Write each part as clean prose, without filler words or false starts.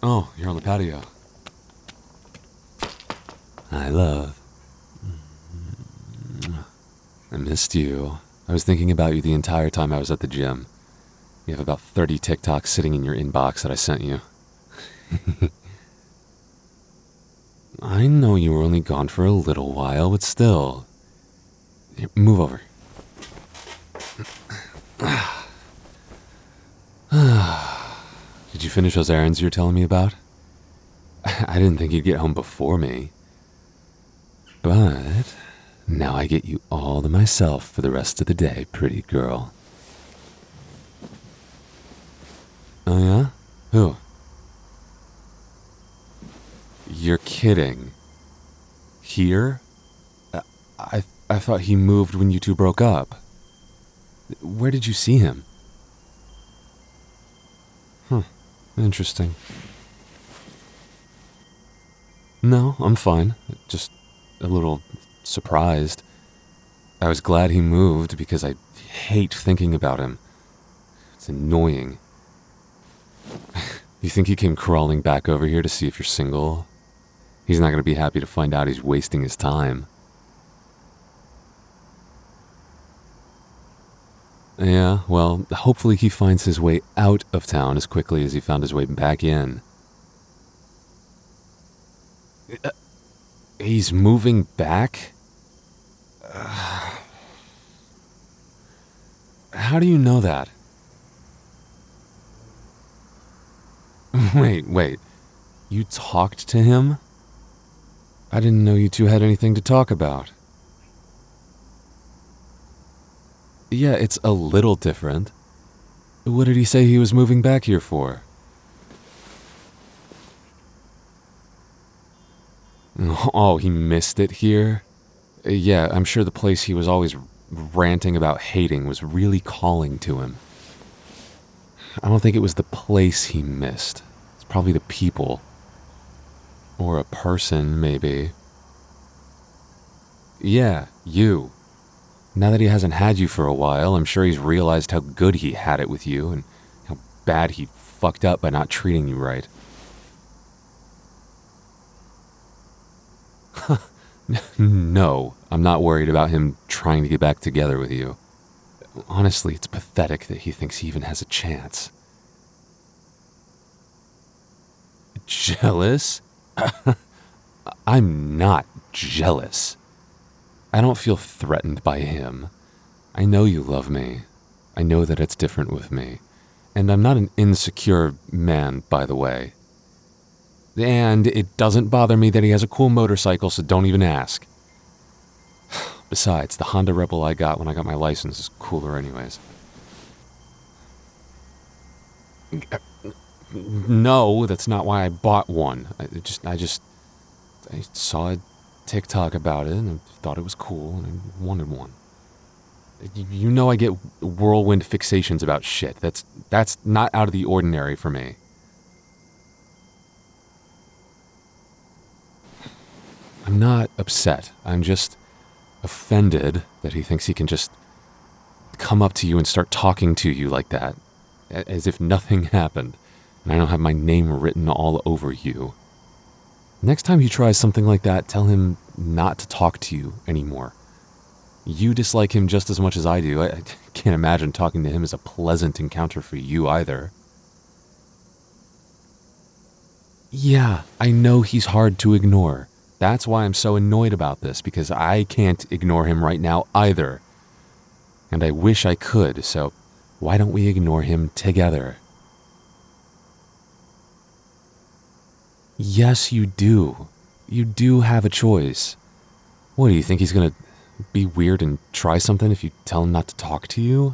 Oh, you're on the patio. I love. I missed you. I was thinking about you the entire time I was at the gym. You have about 30 TikToks sitting in your inbox that I sent you. I know you were only gone for a little while, but still. Here, move over. Did you finish those errands you were telling me about? I didn't think you'd get home before me. But now I get you all to myself for the rest of the day, pretty girl. Oh yeah? Who? You're kidding. Here? I thought he moved when you two broke up. Where did you see him? Interesting. No, I'm fine. Just a little surprised. I was glad he moved because I hate thinking about him. It's annoying. You think he came crawling back over here to see if you're single? He's not going to be happy to find out he's wasting his time. Yeah, well, hopefully he finds his way out of town as quickly as he found his way back in. He's moving back? How do you know that? Wait. You talked to him? I didn't know you two had anything to talk about. Yeah, it's a little different. What did he say he was moving back here for? Oh, he missed it here? Yeah, I'm sure the place he was always ranting about hating was really calling to him. I don't think it was the place he missed. It's probably the people. Or a person, maybe. Yeah, you. Now that he hasn't had you for a while, I'm sure he's realized how good he had it with you and how bad he fucked up by not treating you right. No, I'm not worried about him trying to get back together with you. Honestly, it's pathetic that he thinks he even has a chance. Jealous? I'm not jealous. I don't feel threatened by him. I know you love me. I know that it's different with me. And I'm not an insecure man, by the way. And it doesn't bother me that he has a cool motorcycle, so don't even ask. Besides, the Honda Rebel I got when I got my license is cooler anyways. No, that's not why I bought one. I saw a TikTok about it and I thought it was cool and I wanted one. You know I get whirlwind fixations about shit. That's not out of the ordinary for me. I'm not upset. I'm just offended that he thinks he can just come up to you and start talking to you like that, as if nothing happened, and I don't have my name written all over you. Next time he tries something like that, tell him not to talk to you anymore. You dislike him just as much as I do. I can't imagine talking to him as a pleasant encounter for you either. Yeah, I know he's hard to ignore. That's why I'm so annoyed about this, because I can't ignore him right now either. And I wish I could, so why don't we ignore him together? Yes, you do. You do have a choice. What, do you think he's gonna be weird and try something if you tell him not to talk to you?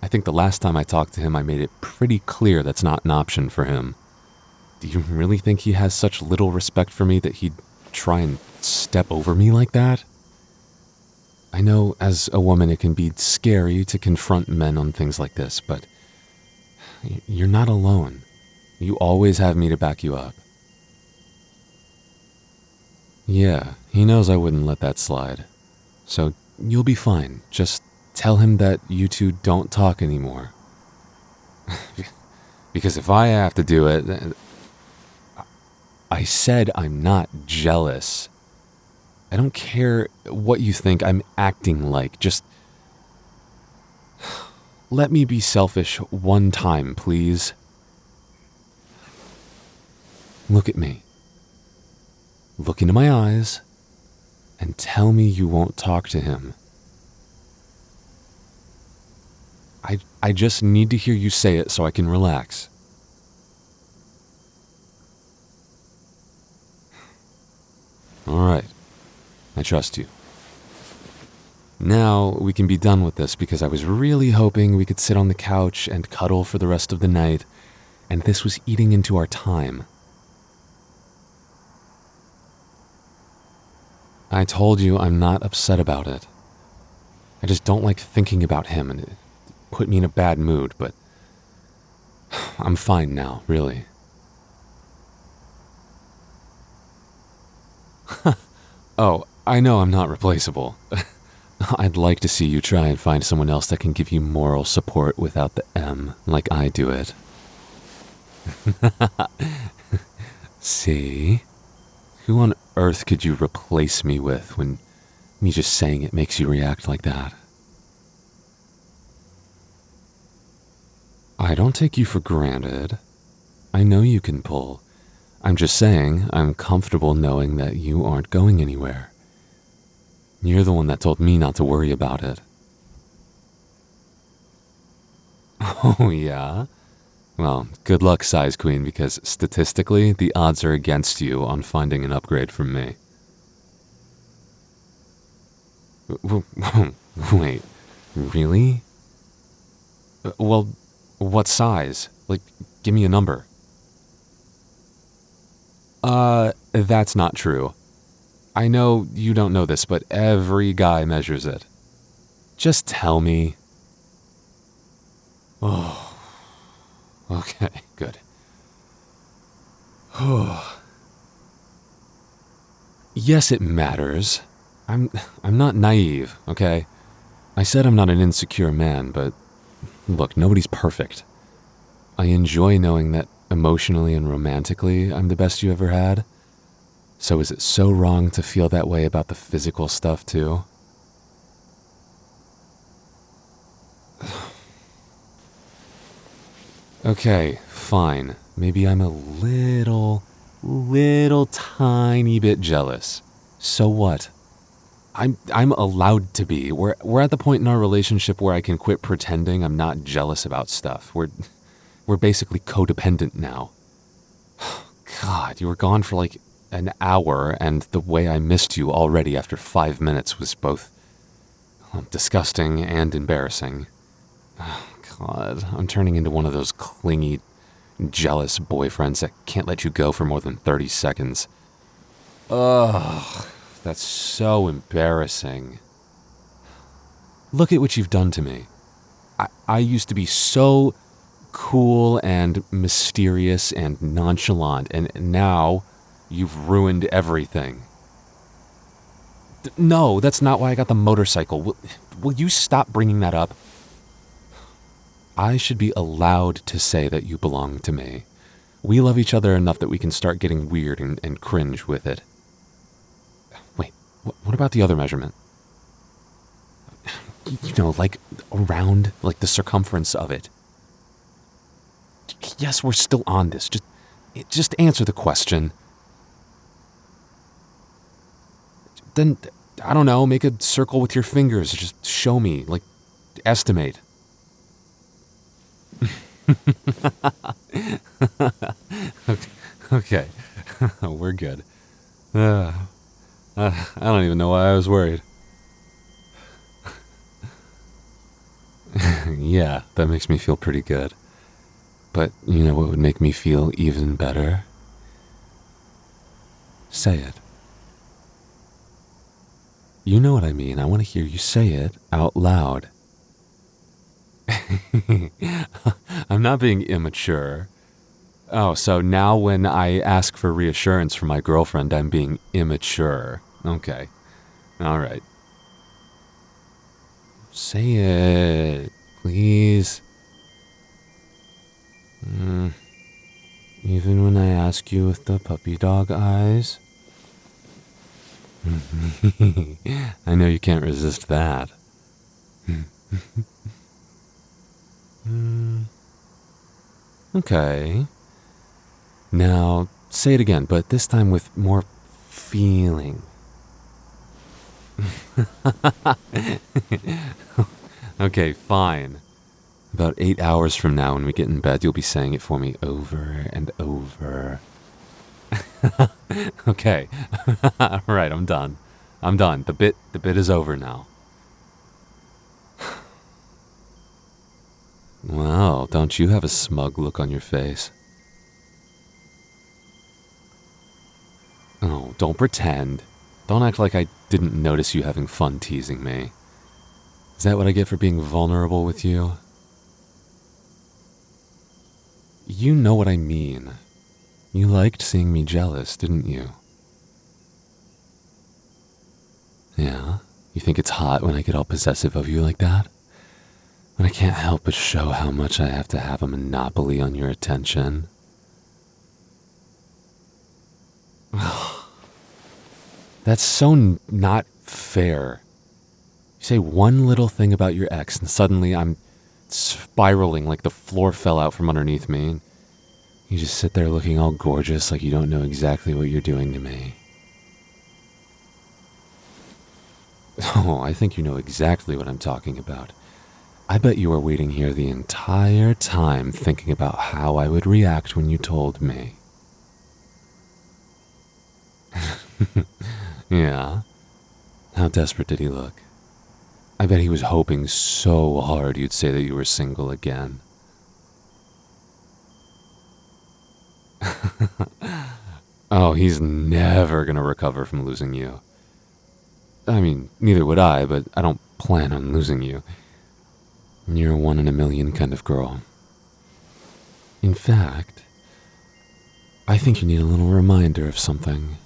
I think the last time I talked to him, I made it pretty clear that's not an option for him. Do you really think he has such little respect for me that he'd try and step over me like that? I know as a woman it can be scary to confront men on things like this, but you're not alone. You always have me to back you up. Yeah, he knows I wouldn't let that slide. So you'll be fine. Just tell him that you two don't talk anymore. Because if I have to do it, I said I'm not jealous. I don't care what you think I'm acting like. Just let me be selfish one time, please. Look at me. Look into my eyes and tell me you won't talk to him. I just need to hear you say it so I can relax. All right. I trust you. Now we can be done with this because I was really hoping we could sit on the couch and cuddle for the rest of the night, and this was eating into our time. I told you I'm not upset about it. I just don't like thinking about him, and it put me in a bad mood, but I'm fine now, really. Oh, I know I'm not replaceable. I'd like to see you try and find someone else that can give you moral support without the M, like I do it. See? Who on earth could you replace me with when me just saying it makes you react like that? I don't take you for granted. I know you can pull. I'm just saying I'm comfortable knowing that you aren't going anywhere. You're the one that told me not to worry about it. Oh, yeah? Well, good luck, Size Queen, because statistically, the odds are against you on finding an upgrade from me. Wait, really? Well, what size? Like, give me a number. That's not true. I know you don't know this, but every guy measures it. Just tell me. Oh, okay, good. Yes, it matters. I'm not naive, okay? I said I'm not an insecure man, but look, nobody's perfect. I enjoy knowing that emotionally and romantically I'm the best you ever had. So is it so wrong to feel that way about the physical stuff too? Okay, fine. Maybe I'm a little tiny bit jealous. So what? I'm allowed to be. We're at the point in our relationship where I can quit pretending I'm not jealous about stuff. We're basically codependent now. God, you were gone for like an hour, and the way I missed you already after 5 minutes was both disgusting and embarrassing. Oh, God, I'm turning into one of those clingy, jealous boyfriends that can't let you go for more than 30 seconds. Ugh, that's so embarrassing. Look at what you've done to me. I used to be so cool and mysterious and nonchalant, and now you've ruined everything. No, that's not why I got the motorcycle. Will you stop bringing that up? I should be allowed to say that you belong to me. We love each other enough that we can start getting weird and cringe with it. Wait, what about the other measurement? You know, like around, like the circumference of it. Yes, we're still on this. Just answer the question. Then, I don't know, make a circle with your fingers. Just show me, like, estimate. Okay, we're good. I don't even know why I was worried. Yeah, that makes me feel pretty good. But you know what would make me feel even better? Say it. You know what I mean. I want to hear you say it out loud. I'm not being immature. Oh, so now when I ask for reassurance from my girlfriend, I'm being immature. Okay. All right. Say it, please. Even when I ask you with the puppy dog eyes? I know you can't resist that. Okay. Now, say it again, but this time with more feeling. Okay, fine. About 8 hours from now when we get in bed, you'll be saying it for me over and over. Okay. Alright, I'm done. I'm done. The bit is over now. Well, don't you have a smug look on your face? Oh, don't pretend. Don't act like I didn't notice you having fun teasing me. Is that what I get for being vulnerable with you? You know what I mean. You liked seeing me jealous, didn't you? Yeah? You think it's hot when I get all possessive of you like that? When I can't help but show how much I have to have a monopoly on your attention? That's so not fair. You say one little thing about your ex and suddenly I'm spiraling like the floor fell out from underneath me. You just sit there looking all gorgeous like you don't know exactly what you're doing to me. Oh, I think you know exactly what I'm talking about. I bet you were waiting here the entire time thinking about how I would react when you told me. Yeah? How desperate did he look? I bet he was hoping so hard you'd say that you were single again. Oh, he's never gonna recover from losing you. I mean, neither would I, but I don't plan on losing you. You're a 1 in a million kind of girl. In fact, I think you need a little reminder of something.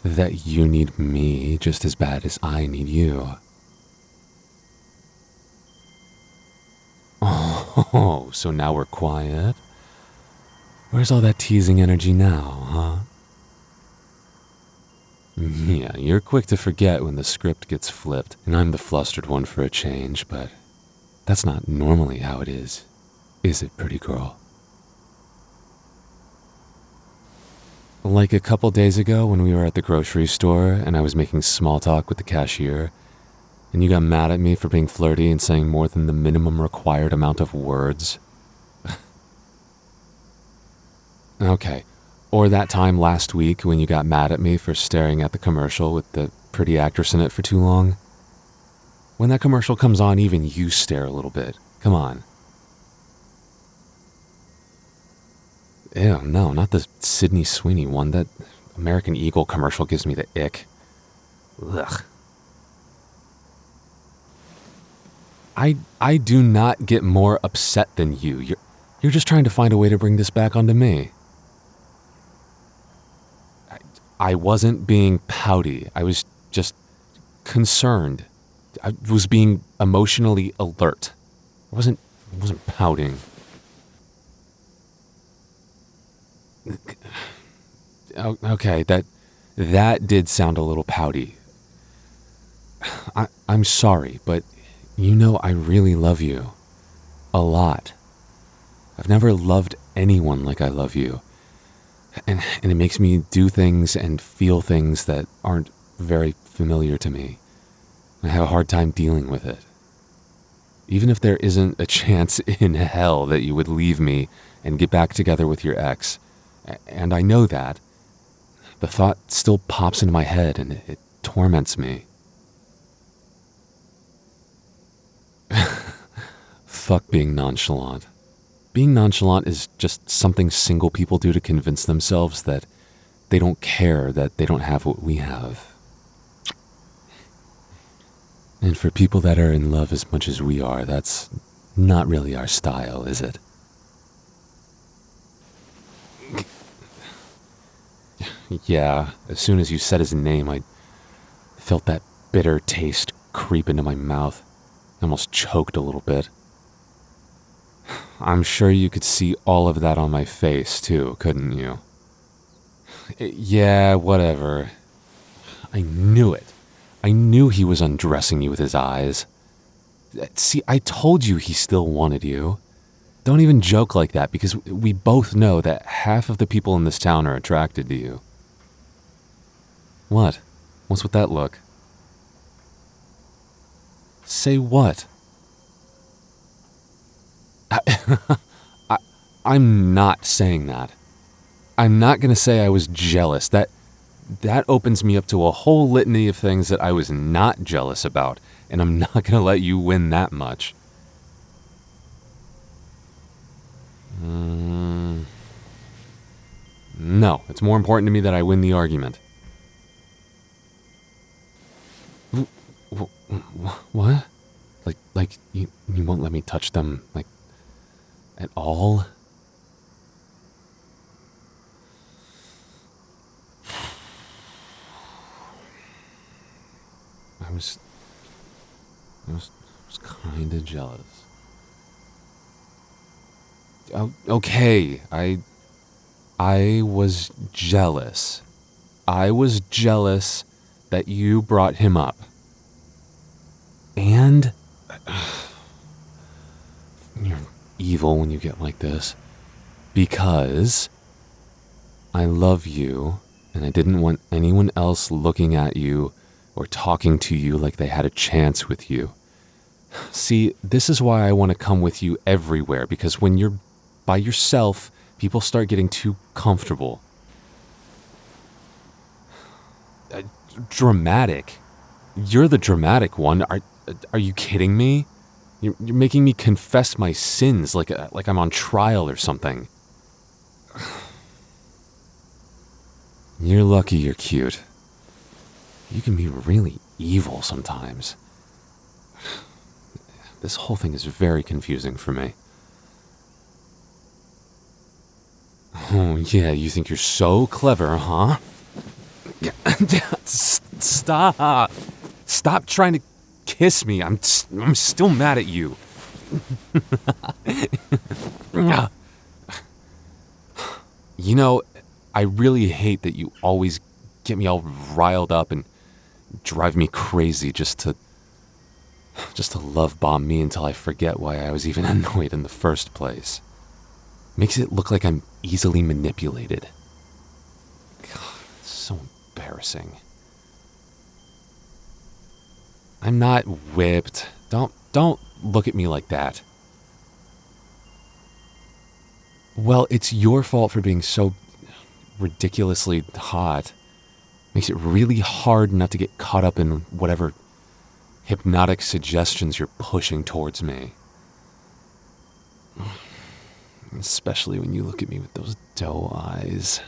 That you need me just as bad as I need you. Oh, so now we're quiet? Where's all that teasing energy now, huh? Yeah, you're quick to forget when the script gets flipped, and I'm the flustered one for a change, but that's not normally how it is it, pretty girl? Like a couple days ago when we were at the grocery store and I was making small talk with the cashier, and you got mad at me for being flirty and saying more than the minimum required amount of words. Okay. Or that time last week when you got mad at me for staring at the commercial with the pretty actress in it for too long. When that commercial comes on, even you stare a little bit. Come on. Ew, no, not the Sydney Sweeney one. That American Eagle commercial gives me the ick. Ugh. I do not get more upset than you. You're just trying to find a way to bring this back onto me. I wasn't being pouty. I was just concerned. I was being emotionally alert. I wasn't pouting. Okay, that did sound a little pouty. I'm sorry, but you know I really love you. A lot. I've never loved anyone like I love you. And it makes me do things and feel things that aren't very familiar to me. I have a hard time dealing with it. Even if there isn't a chance in hell that you would leave me and get back together with your ex, and I know that, the thought still pops into my head and it torments me. Fuck being nonchalant. Being nonchalant is just something single people do to convince themselves that they don't care that they don't have what we have. And for people that are in love as much as we are, that's not really our style, is it? Yeah, as soon as you said his name, I felt that bitter taste creep into my mouth. I almost choked a little bit. I'm sure you could see all of that on my face, too, couldn't you? Yeah, whatever. I knew it. I knew he was undressing you with his eyes. See, I told you he still wanted you. Don't even joke like that, because we both know that half of the people in this town are attracted to you. What? What's with that look? Say what? I'm not saying that. I'm not gonna say I was jealous. That opens me up to a whole litany of things that I was not jealous about, and I'm not gonna let you win that much. No, it's more important to me that I win the argument. What? Like you won't let me touch them, like, at all? I was kinda jealous. Okay, I was jealous. I was jealous that you brought him up. And you're evil when you get like this. Because I love you, and I didn't want anyone else looking at you or talking to you like they had a chance with you. See, this is why I want to come with you everywhere, because when you're by yourself, people start getting too comfortable. Dramatic? You're the dramatic one. Are you kidding me? You're making me confess my sins like I'm on trial or something. You're lucky you're cute. You can be really evil sometimes. This whole thing is very confusing for me. Oh, yeah, you think you're so clever, huh? Stop. Stop trying to kiss me. I'm still mad at you. You know, I really hate that you always get me all riled up and drive me crazy just to love bomb me until I forget why I was even annoyed in the first place. Makes it look like I'm easily manipulated. God, it's so embarrassing. I'm not whipped. Don't look at me like that. Well, it's your fault for being so ridiculously hot. Makes it really hard not to get caught up in whatever hypnotic suggestions you're pushing towards me. Especially when you look at me with those doe eyes.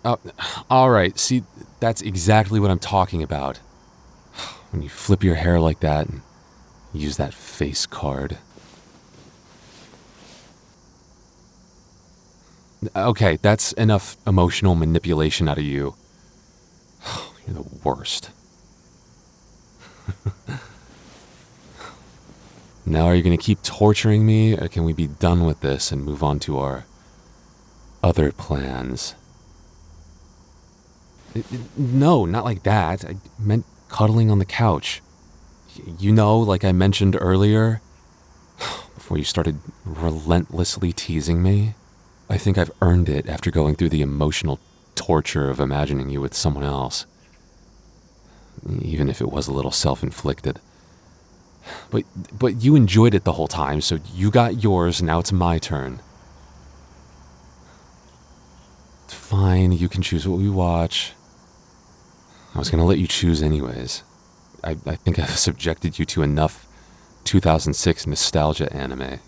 Oh, alright, see, that's exactly what I'm talking about. When you flip your hair like that and use that face card. Okay, that's enough emotional manipulation out of you. You're the worst. Now, are you going to keep torturing me, or can we be done with this and move on to our other plans? No, not like that. I meant cuddling on the couch. You know, like I mentioned earlier, before you started relentlessly teasing me. I think I've earned it after going through the emotional torture of imagining you with someone else. Even if it was a little self-inflicted. But you enjoyed it the whole time, so you got yours, now it's my turn. Fine, you can choose what we watch. I was gonna let you choose anyways. I think I've subjected you to enough 2006 nostalgia anime.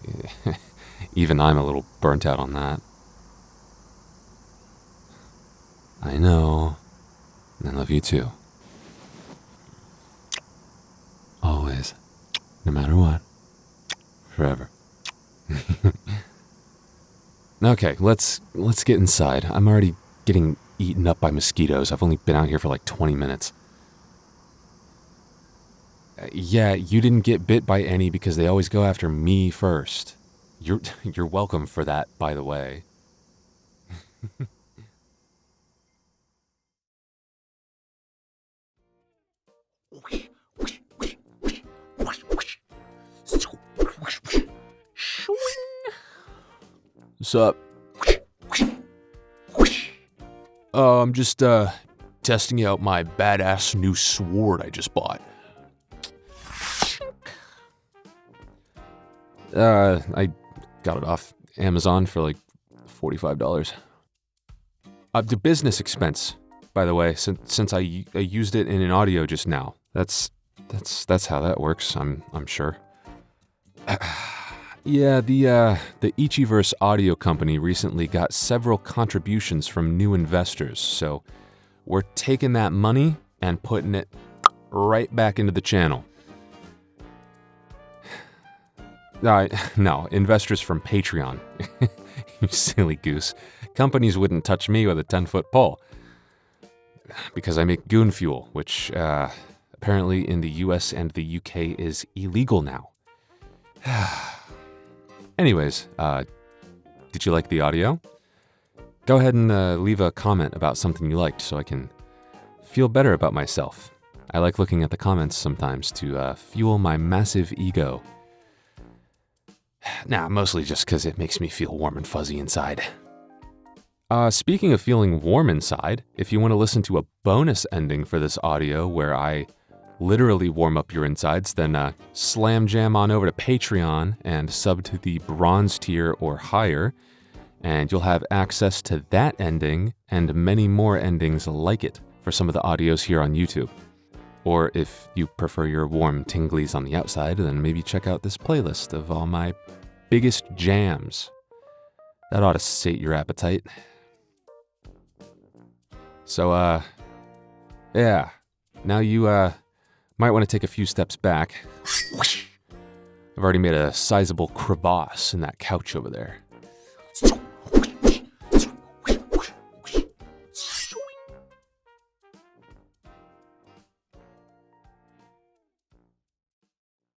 Even I'm a little burnt out on that. I know. I love you too. Always. No matter what. Forever. Okay, let's get inside. I'm already getting eaten up by mosquitoes. I've only been out here for like 20 minutes. Yeah, you didn't get bit by any because they always go after me first. You're welcome for that, by the way. What's up? I'm just, testing out my badass new sword I just bought. I got it off Amazon for like $45. The business expense, by the way, since I used it in an audio just now. That's how that works, I'm sure. Yeah, the IchiVerse audio company recently got several contributions from new investors, so we're taking that money and putting it right back into the channel. No, investors from Patreon. You silly goose. Companies wouldn't touch me with a 10-foot pole. Because I make goon fuel, which apparently in the US and the UK is illegal now. Anyways, did you like the audio? Go ahead and leave a comment about something you liked so I can feel better about myself. I like looking at the comments sometimes to fuel my massive ego. Nah, mostly just because it makes me feel warm and fuzzy inside. Speaking of feeling warm inside, if you want to listen to a bonus ending for this audio where I literally warm up your insides, then slam jam on over to Patreon and sub to the bronze tier or higher, and you'll have access to that ending and many more endings like it for some of the audios here on YouTube. Or if you prefer your warm tinglies on the outside, then maybe check out this playlist of all my biggest jams. That ought to sate your appetite. So, yeah, now you, might want to take a few steps back. I've already made a sizable crevasse in that couch over there.